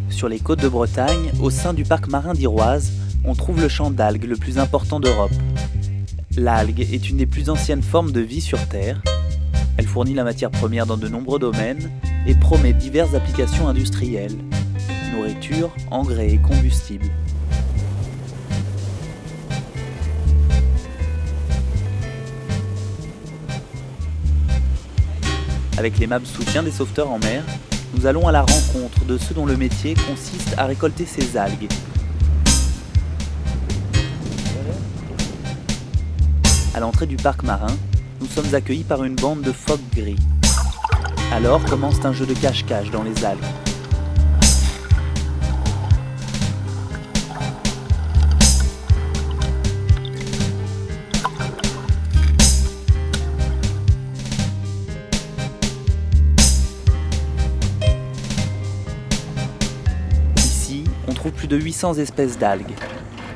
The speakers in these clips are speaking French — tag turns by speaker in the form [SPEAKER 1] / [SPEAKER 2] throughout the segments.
[SPEAKER 1] Sur les côtes de Bretagne, au sein du parc marin d'Iroise, on trouve le champ d'algues le plus important d'Europe. L'algue est une des plus anciennes formes de vie sur Terre. Elle fournit la matière première dans de nombreux domaines et promet diverses applications industrielles, nourriture, engrais et combustible. Avec l'aimable soutien des sauveteurs en mer, nous allons à la rencontre de ceux dont le métier consiste à récolter ces algues. À l'entrée du parc marin, nous sommes accueillis par une bande de phoques gris. Alors commence un jeu de cache-cache dans les algues. Ici, on trouve plus de 800 espèces d'algues.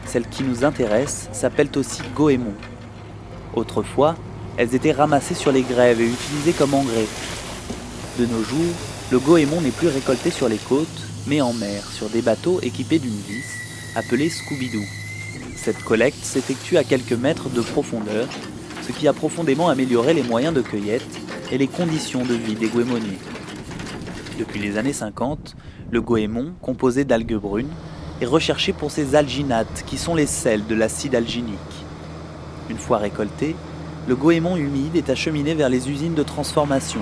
[SPEAKER 1] Celles qui nous intéressent s'appellent aussi goémons. Autrefois, elles étaient ramassées sur les grèves et utilisées comme engrais. De nos jours, le goémon n'est plus récolté sur les côtes, mais en mer, sur des bateaux équipés d'une vis, appelée Scooby-Doo. Cette collecte s'effectue à quelques mètres de profondeur, ce qui a profondément amélioré les moyens de cueillette et les conditions de vie des goémoniers. Depuis les années 50, le goémon, composé d'algues brunes, est recherché pour ses alginates, qui sont les sels de l'acide alginique. Une fois récolté, le goémon humide est acheminé vers les usines de transformation.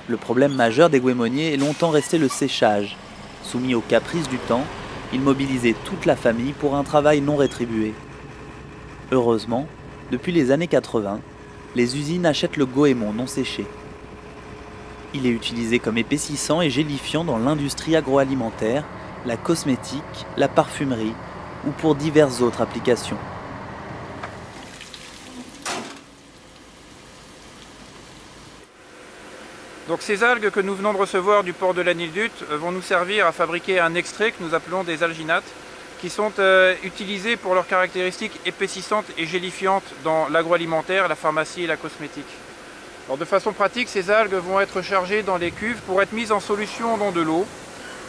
[SPEAKER 1] Le problème majeur des goémoniers est longtemps resté le séchage. Soumis aux caprices du temps, ils mobilisaient toute la famille pour un travail non rétribué. Heureusement, depuis les années 80, les usines achètent le goémon non séché. Il est utilisé comme épaississant et gélifiant dans l'industrie agroalimentaire, la cosmétique, la parfumerie ou pour diverses autres applications.
[SPEAKER 2] Donc ces algues que nous venons de recevoir du port de la Nilduth vont nous servir à fabriquer un extrait que nous appelons des alginates, qui sont utilisés pour leurs caractéristiques épaississantes et gélifiantes dans l'agroalimentaire, la pharmacie et la cosmétique. Alors de façon pratique, ces algues vont être chargées dans les cuves pour être mises en solution dans de l'eau,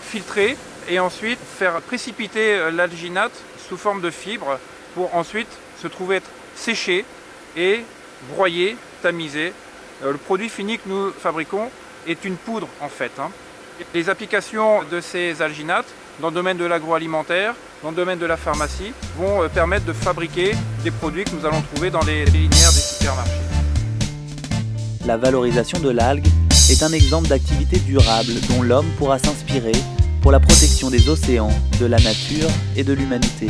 [SPEAKER 2] filtrées, et ensuite faire précipiter l'alginate sous forme de fibres pour ensuite se trouver être séché et broyé, tamisé. Le produit fini que nous fabriquons est une poudre en fait. Les applications de ces alginates dans le domaine de l'agroalimentaire, dans le domaine de la pharmacie, vont permettre de fabriquer des produits que nous allons trouver dans les linéaires des supermarchés.
[SPEAKER 1] La valorisation de l'algue est un exemple d'activité durable dont l'homme pourra s'inspirer pour la protection des océans, de la nature et de l'humanité.